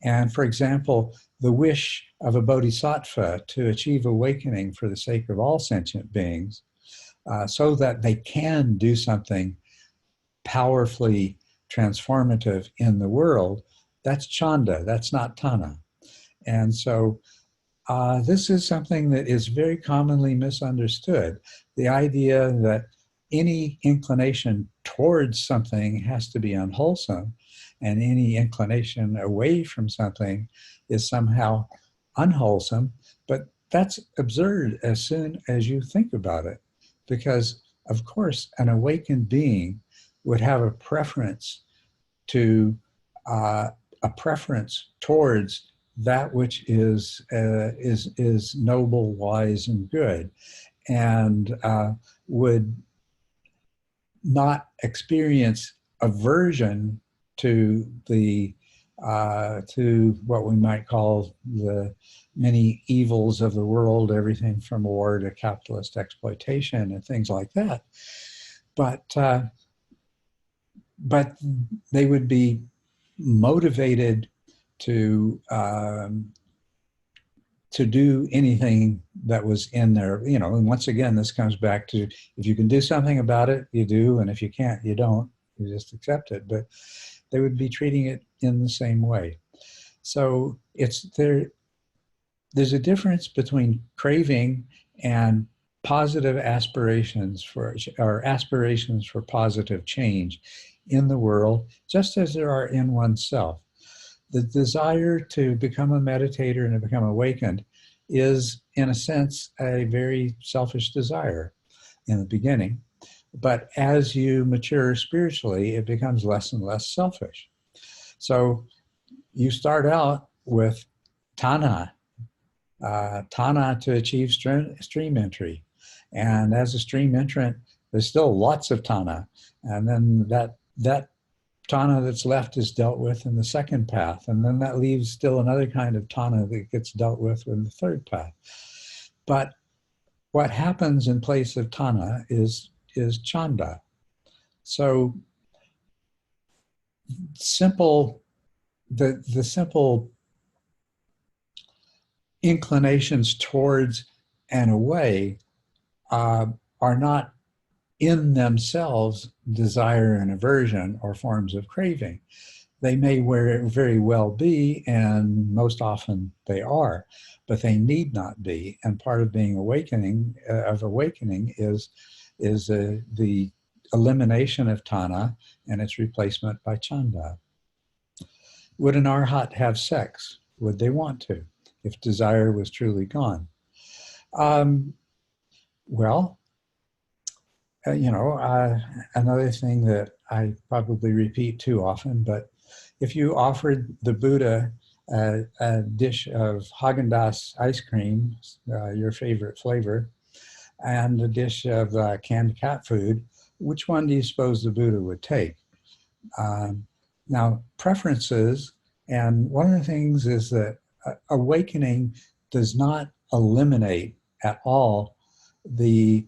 And for example, the wish of a bodhisattva to achieve awakening for the sake of all sentient beings, so that they can do something powerfully transformative in the world, that's chanda, that's not tana. And so this is something that is very commonly misunderstood. The idea that any inclination towards something has to be unwholesome, and any inclination away from something is somehow unwholesome. But that's absurd as soon as you think about it, because of course an awakened being would have a preference towards that which is noble, wise, and good, and would not experience aversion to to what we might call the many evils of the world, everything from war to capitalist exploitation and things like that. But they would be motivated to do anything that was in there, you know. And once again, this comes back to, if you can do something about it, you do, and if you can't, you don't. You just accept it. But they would be treating it in the same way. So it's there. There's a difference between craving and positive aspirations for, or aspirations for positive change in the world, just as there are in oneself. The desire to become a meditator and to become awakened is, in a sense, a very selfish desire in the beginning. But as you mature spiritually, it becomes less and less selfish. So you start out with tanha to achieve stream entry. And as a stream entrant, there's still lots of tanha. And then that tanha that's left is dealt with in the second path. And then that leaves still another kind of tanha that gets dealt with in the third path. But what happens in place of tanha is chanda. So the simple inclinations towards and away are not in themselves desire and aversion or forms of craving. They may very well be, and most often they are, but they need not be. And part of being awakening is the elimination of tanha and its replacement by chanda. Would an arhat have sex? Would they want to, if desire was truly gone? Another thing that I probably repeat too often, but if you offered the Buddha a dish of Haagen-Dazs ice cream, your favorite flavor, and a dish of canned cat food, which one do you suppose the Buddha would take? Now, preferences, and one of the things is that awakening does not eliminate at all the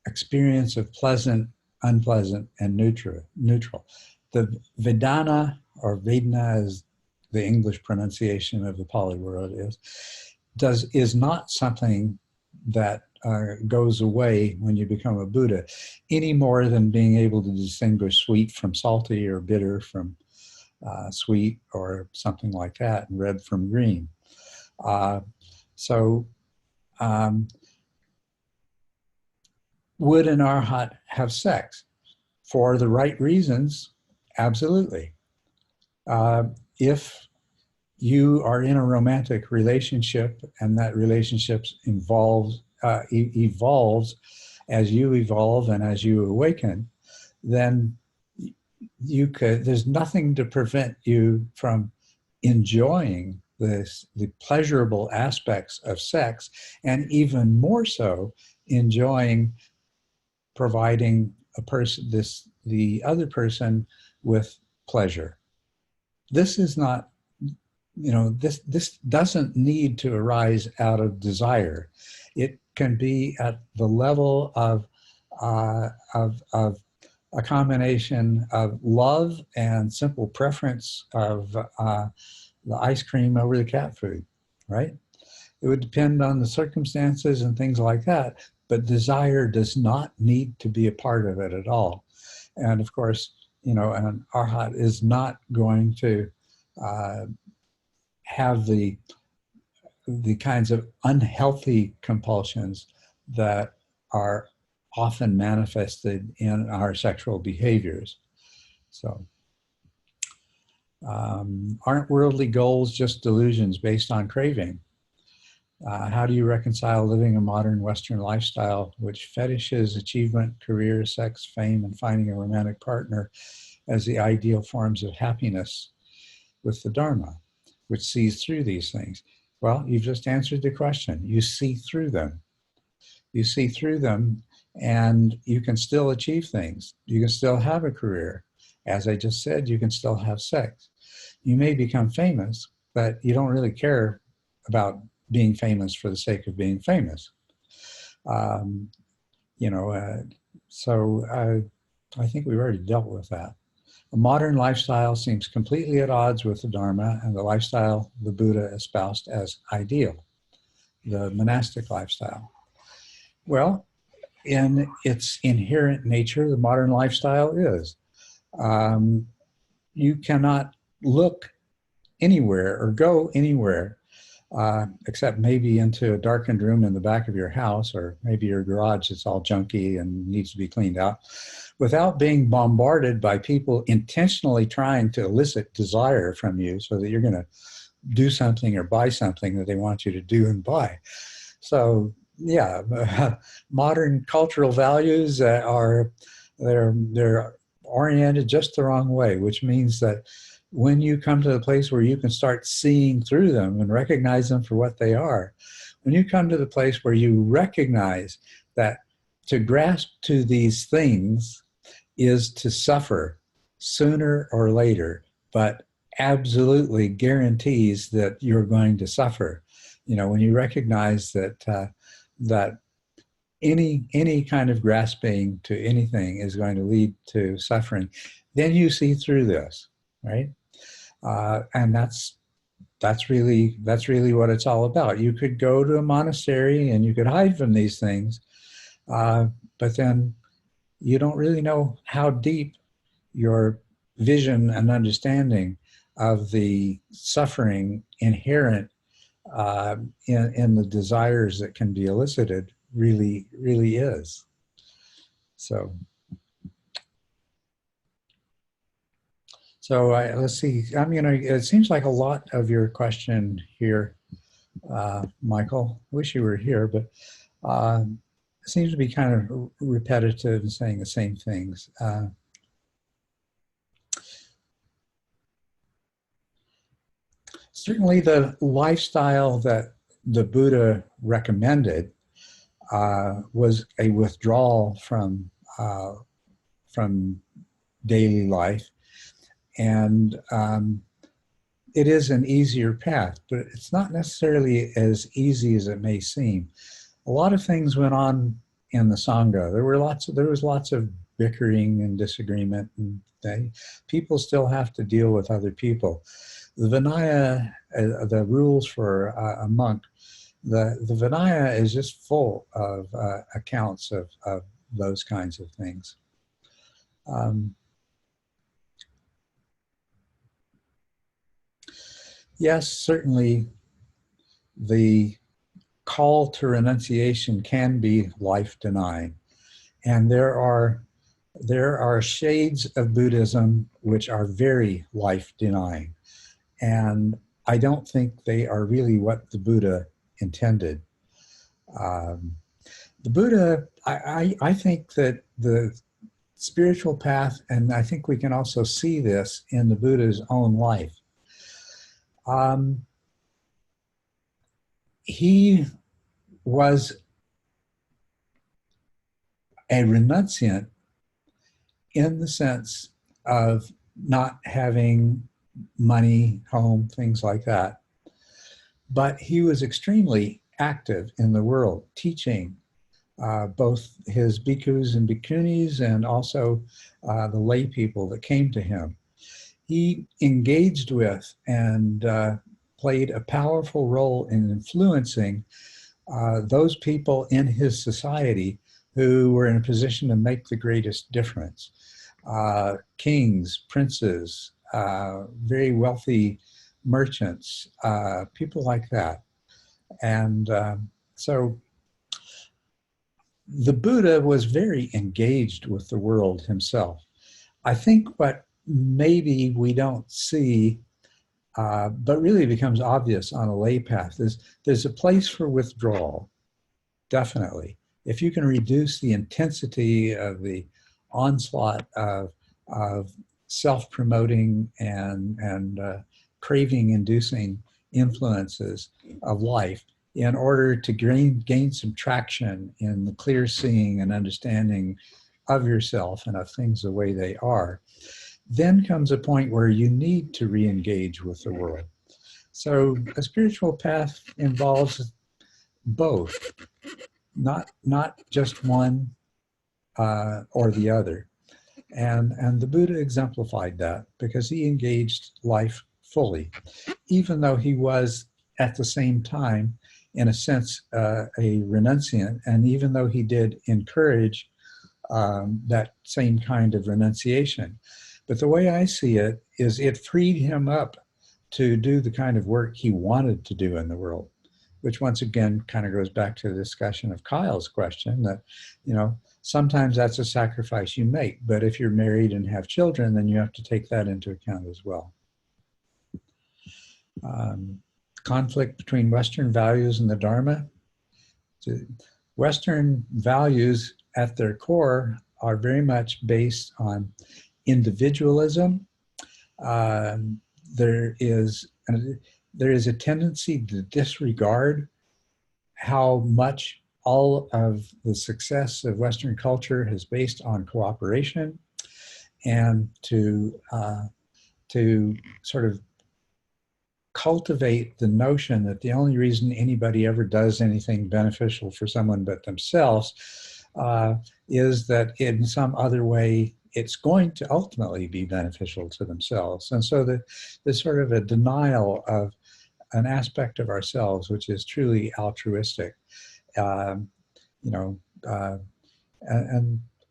experience of pleasant, unpleasant, and neutral. The Vedana, or Vedana is the English pronunciation of the Pali word, is not something that goes away when you become a Buddha, any more than being able to distinguish sweet from salty or bitter from sweet or something like that, and red from green. Would an arhat have sex? For the right reasons, absolutely. If you are in a romantic relationship and that relationship evolves as you evolve and as you awaken, then there's nothing to prevent you from enjoying the pleasurable aspects of sex, and even more so enjoying providing the other person with pleasure. This is not, this doesn't need to arise out of desire. It can be at the level of a combination of love and simple preference of the ice cream over the cat food, right? It would depend on the circumstances and things like that, but desire does not need to be a part of it at all. And of course, an arhat is not going to have the kinds of unhealthy compulsions that are often manifested in our sexual behaviors. So, aren't worldly goals just delusions based on craving? How do you reconcile living a modern Western lifestyle which fetishes achievement, career, sex, fame, and finding a romantic partner as the ideal forms of happiness with the Dharma, which sees through these things? Well, you've just answered the question. You see through them. You see through them, and you can still achieve things. You can still have a career, As I just said, you can still have sex. You may become famous, but you don't really care about being famous for the sake of being famous. You know, so I think we've already dealt with that. A modern lifestyle seems completely at odds with the Dharma and the lifestyle the Buddha espoused as ideal, the monastic lifestyle. Well, in its inherent nature, the modern lifestyle is. You cannot look anywhere or go anywhere except maybe into a darkened room in the back of your house, or maybe your garage that's all junky and needs to be cleaned out, without being bombarded by people intentionally trying to elicit desire from you so that you're going to do something or buy something that they want you to do and buy. So yeah, modern cultural values they're oriented just the wrong way, which means that when you come to the place where you can start seeing through them and recognize them for what they are, when you come to the place where you recognize that to grasp to these things is to suffer sooner or later, but absolutely guarantees that you're going to suffer. You know, when you recognize that that any kind of grasping to anything is going to lead to suffering, then you see through this, right? And that's really what it's all about. You could go to a monastery and you could hide from these things, but then you don't really know how deep your vision and understanding of the suffering inherent in the desires that can be elicited really is. So let's see. It seems like a lot of your question here, Michael. I wish you were here, but it seems to be kind of repetitive and saying the same things. Certainly the lifestyle that the Buddha recommended was a withdrawal from daily life. And it is an easier path, but it's not necessarily as easy as it may seem. A lot of things went on in the Sangha. There was lots of bickering and disagreement, and people still have to deal with other people. The Vinaya, the rules for a monk, the Vinaya is just full of accounts of those kinds of things. Yes, certainly the call to renunciation can be life-denying. And there are shades of Buddhism which are very life-denying. And I don't think they are really what the Buddha intended. The Buddha, I think that the spiritual path, and I think we can also see this in the Buddha's own life, he was a renunciant in the sense of not having money, home, things like that. But he was extremely active in the world, teaching both his bhikkhus and bhikkhunis and also the lay people that came to him. He engaged with and played a powerful role in influencing those people in his society who were in a position to make the greatest difference. Kings, princes, very wealthy merchants, people like that. And so the Buddha was very engaged with the world himself. I think what maybe we don't see, but really becomes obvious on a lay path, is there's a place for withdrawal, definitely. If you can reduce the intensity of the onslaught of self-promoting and craving-inducing influences of life in order to gain some traction in the clear seeing and understanding of yourself and of things the way they are, then comes a point where you need to re-engage with the world. So a spiritual path involves both, not just one or the other. And the Buddha exemplified that because he engaged life fully, even though he was at the same time, in a sense, a renunciant, and even though he did encourage that same kind of renunciation. But the way I see it is it freed him up to do the kind of work he wanted to do in the world, which once again kind of goes back to the discussion of Kyle's question that, you know, sometimes that's a sacrifice you make, but if you're married and have children, then you have to take that into account as well. Conflict between Western values and the Dharma. Western values at their core are very much based on individualism. There is a tendency to disregard how much all of the success of Western culture is based on cooperation, and to sort of cultivate the notion that the only reason anybody ever does anything beneficial for someone but themselves is that in some other way it's going to ultimately be beneficial to themselves. And so there's sort of a denial of an aspect of ourselves which is truly altruistic. And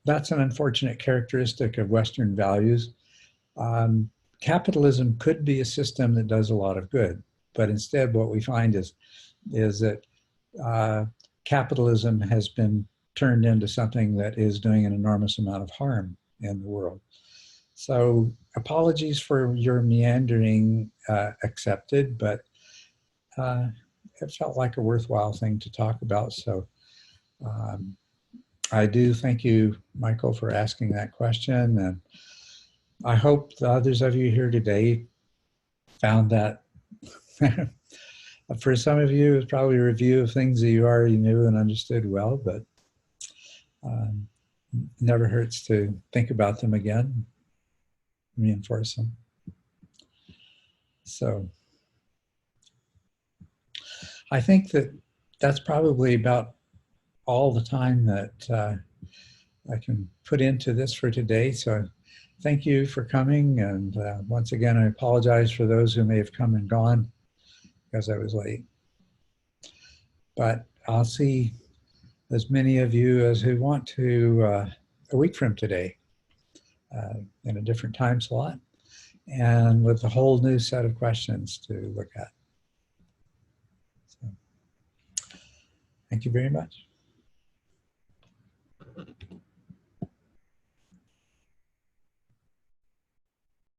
that's an unfortunate characteristic of Western values. Capitalism could be a system that does a lot of good, but instead what we find is that capitalism has been turned into something that is doing an enormous amount of harm in the world. So apologies for your meandering accepted, but it felt like a worthwhile thing to talk about. So I do thank you, Michael, for asking that question. And I hope the others of you here today found that for some of you, it's probably a review of things that you already knew and understood well, but never hurts to think about them again, reinforce them. So I think that that's probably about all the time that I can put into this for today. So thank you for coming. And once again, I apologize for those who may have come and gone because I was late. But I'll see as many of you as who want to a week from today in a different time slot and with a whole new set of questions to look at. So, thank you very much.